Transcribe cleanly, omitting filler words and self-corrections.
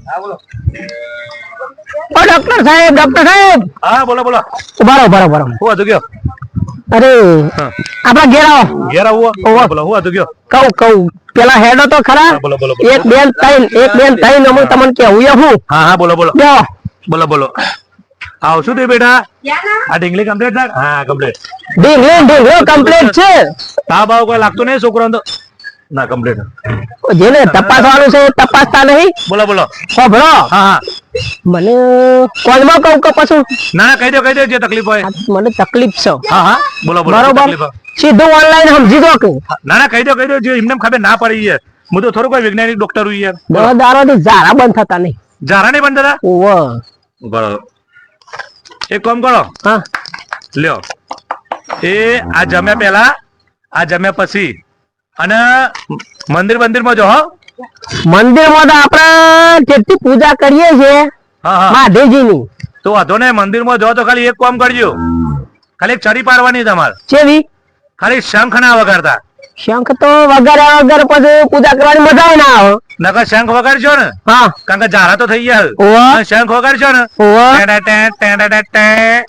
ઓ doctor સાહેબ હા બોલો બોલો. બરાબર હું હતું ગયો? અરે આપડા ઘેર આવો બોલો હું હતું ગયો? કહું પેલા હેડો તો ખરા. બોલો બોલો. એક બેન ત્રણ અમે તમને કેવું હું. હા બોલો બોલો. લ્યો બોલો. આવશું તે બેટા. આ ઢીંગલી કમ્પ્લીટ થાય? હા કમ્પ્લીટ. ઢીંગલો કમ્પ્લીટ છે. તાવ બાવ કોઈ લાગતું નહીં છોકરાને તો? ના કમ્પ્લીટ. જેને તપાસવાનું છે તપાસતા નહીં. બોલો. ખબરો હા મને કોલમાં કહું કે પછી ના કહી દો જે તકલીફ હોય. મને તકલીફ છે. હા બોલો બરોબર સીધું ઓનલાઈન સમજી દો કે ના કહી દો જે એમને ખબર ના પડી યાર. હું તો થોડું કોઈ વૈજ્ઞાનિક ડોક્ટર હું યાર. દારો ઝારા બંધ થતા નહીં. ઝારા નહીં બંધ થતા? ઓહો બરાબર. એક કામ કરો. હા લ્યો એ આ જમ્યા પહેલા આ જમ્યા પછી અને મંદિરમાં જો હો. મંદિરમાં તો આપણે જેટલી પૂજા કરીએ છીએ હા મહાદેવજીની તો વાંધો ને મંદિરમાં જો તો ખાલી એક કામ કરજો. ખાલી એક ચડી પાડવાની તમારે. કેવી? ખાલી શંખ ના વગાડતા. શંખ તો વગર પછી પૂજા કરવાની મજા ના આવે. નકર શંખ વગાડશો ને હા કારણ કે ઝારા તો થઈ ગયા. ઓવા શંખ વગાડશો ને ઓવા ટેં ટેં ટેં ટેં ટેં ટેં.